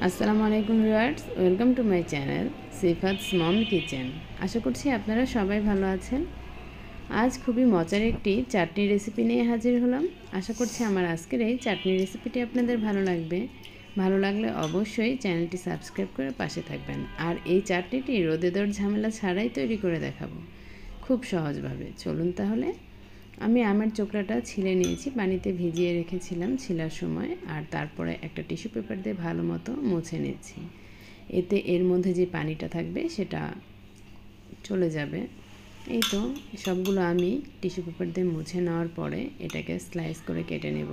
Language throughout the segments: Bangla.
আসসালামু আলাইকুম viewers, welcome to my channel Sifat's mom kitchen. আশা করছি আপনারা সবাই ভালো আছেন। আজ খুবই মজার একটি চাটনি রেসিপি নিয়ে হাজির হলাম। আশা করছি আমার আজকের এই চাটনি রেসিপিটি আপনাদের ভালো লাগবে। ভালো লাগলে অবশ্যই চ্যানেলটি সাবস্ক্রাইব করে পাশে থাকবেন। আর এই চাটনিটি রোদে দেওয়ার ঝামেলা ছাড়াই তৈরি করে দেখাবো, খুব সহজভাবে। চলুন তাহলে। আমি আমের চোকলাটা ছিলে নিয়েছি, পানিতে ভিজিয়ে রেখেছিলাম ছিলার সময়, আর তারপরে একটা টিস্যু পেপার দিয়ে ভালো মতো মুছে নিয়েছি। এতে এর মধ্যে যে পানিটা থাকবে সেটা চলে যাবে। এই তো সবগুলো আমি টিস্যু পেপার দিয়ে মুছে নেওয়ার পরে এটাকে স্লাইস করে কেটে নেব।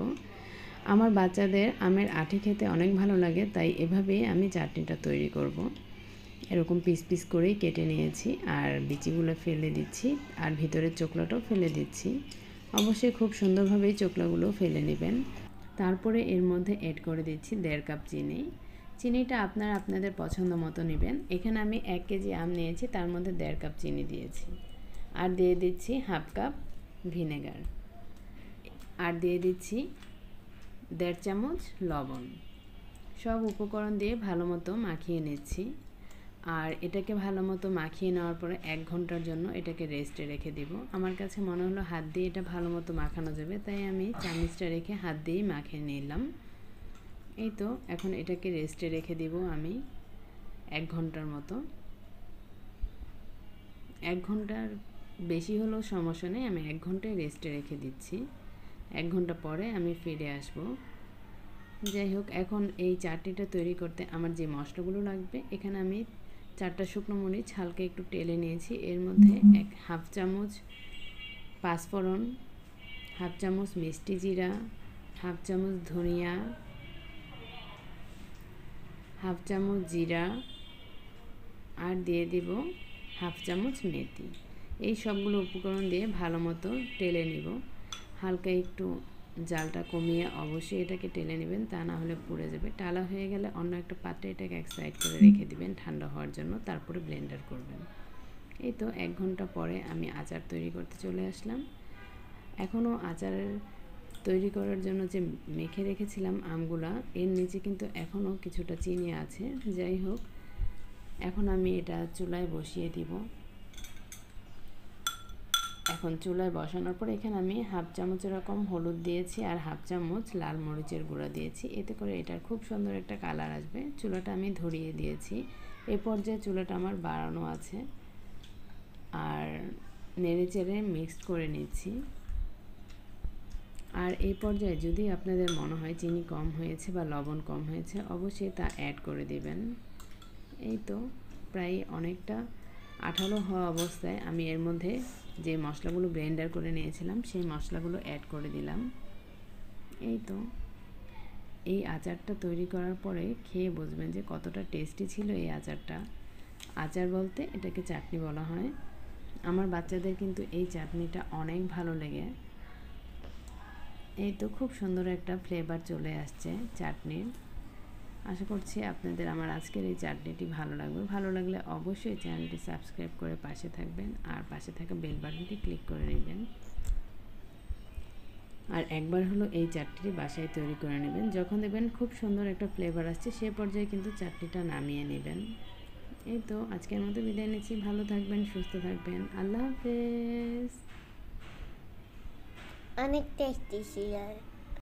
আমার বাচ্চাদের আমের আঁটি খেতে অনেক ভালো লাগে, তাই এভাবেই আমি চাটনিটা তৈরি করব। এরকম পিস পিস করেই কেটে নিয়েছি, আর বিচিগুলো ফেলে দিচ্ছি, আর ভিতরের চোকলাটাও ফেলে দিচ্ছি। অবশ্যই খুব সুন্দরভাবেই চোকলাগুলো ফেলে নেবেন। তারপরে এর মধ্যে অ্যাড করে দিচ্ছি 1.5 কাপ চিনি। চিনিটা আপনারা আপনাদের পছন্দ মতো নেবেন। এখানে আমি 1 কেজি আম নিয়েছি, তার মধ্যে 1.5 কাপ চিনি দিয়েছি। আর দিয়ে দিচ্ছি 1/2 কাপ ভিনেগার, আর দিয়ে দিচ্ছি 1.5 চামচ লবণ। সব উপকরণ দিয়ে ভালো মতো মাখিয়ে নিচ্ছি। আর এটাকে ভালো মতো মাখিয়ে নেওয়ার পরে 1 ঘন্টার জন্য এটাকে রেস্টে রেখে দিব। আমার কাছে মনে হলো হাত দিয়ে এটা ভালো মতো মাখানো যাবে, তাই আমি চামচটা রেখে হাত দিয়েই মাখিয়ে নিলাম। এই তো এখন এটাকে রেস্টে রেখে দিব আমি 1 ঘন্টার মতো। 1 ঘন্টার বেশি হলেও সমস্যা নেই, আমি 1 ঘন্টায় রেস্টে রেখে দিচ্ছি। 1 ঘন্টা পরে আমি ফিরে আসব। যাই হোক, এখন এই চাটনিটা তৈরি করতে আমার যে মশলাগুলো লাগবে, এখানে আমি 4টা শুকনো মরিচ হালকা একটু টেলে নিয়েছি। এর মধ্যে 1/2 চামচ পাঁচফোড়ন, 1/2 চামচ মিষ্টি জিরা, 1/2 চামচ ধনিয়া, 1/2 চামচ জিরা, আর দিয়ে দেব 1/2 চামচ মেথি। এই সবগুলো উপকরণ দিয়ে ভালো মতো টেলে নিব। হালকা একটু জালটা কমিয়ে অবশ্যই এটাকে টেলে নেবেন, তা না হলে পুড়ে যাবে। টালা হয়ে গেলে অন্য একটা পাত্রে এটাকে এক সাইড করে রেখে দিবেন ঠান্ডা হওয়ার জন্য, তারপরে ব্লেন্ডার করবেন। এই তো 1 ঘন্টা পরে আমি আচার তৈরি করতে চলে আসলাম। এখনও আচারের তৈরি করার জন্য যে মেখে রেখেছিলাম আমগুলা, এর নিচে কিন্তু এখনও কিছুটা চিনি আছে। যাই হোক, এখন আমি এটা চুলায় বসিয়ে দিব। এখন চুলায় বসানোর পর এখানে আমি 1/2 চামচ এরকম হলুদ দিয়েছি, আর 1/2 চামচ লাল মরিচের গুঁড়া দিয়েছি। এতে করে এটার খুব সুন্দর একটা কালার আসবে। চুলাটা আমি ধরিয়ে দিয়েছি। এই পর্যায়ে চুলাটা আমার বাড়ানো আছে, আর নেড়ে চেড়ে মিক্সড করে নিচ্ছি। আর এই পর্যায়ে যদি আপনাদের মনে হয় চিনি কম হয়েছে বা লবণ কম হয়েছে, অবশ্যই তা অ্যাড করে দিবেন। এই তো প্রায় অনেকটা আঠালো হওয়া অবস্থায় আমি এর মধ্যে যে মশলাগুলো ব্লেন্ডার করে নিয়েছিলাম সেই মশলাগুলো অ্যাড করে দিলাম। এই তো এই আচারটা তৈরি করার পরে খেয়ে বুঝবেন যে কতটা টেস্টি ছিল এই আচারটা। আচার বলতে এটাকে চাটনি বলা হয়। আমার বাচ্চাদের কিন্তু এই চাটনিটা অনেক ভালো লেগে। এই তো খুব সুন্দর একটা ফ্লেভার চলে আসছে চাটনির। আশা করছি আপনাদের আমার আজকের এই চাটনিটি ভালো লাগবে। ভালো লাগলে অবশ্যই চ্যানেলটি সাবস্ক্রাইব করে পাশে থাকবেন, আর পাশে থাকা বেল বাটনটি ক্লিক করে নেবেন। আর একবার হলো এই চাটনিটি বাসায় তৈরি করে নেবেন। যখন দেখবেন খুব সুন্দর একটা ফ্লেভার আসছে, সে পর্যায়ে কিন্তু চাটনিটা নামিয়ে নেবেন। এই তো আজকের মতো বিদায় নিচ্ছি। ভালো থাকবেন, সুস্থ থাকবেন। আল্লাহ হাফেজ। অনেক টেস্টি ছিল।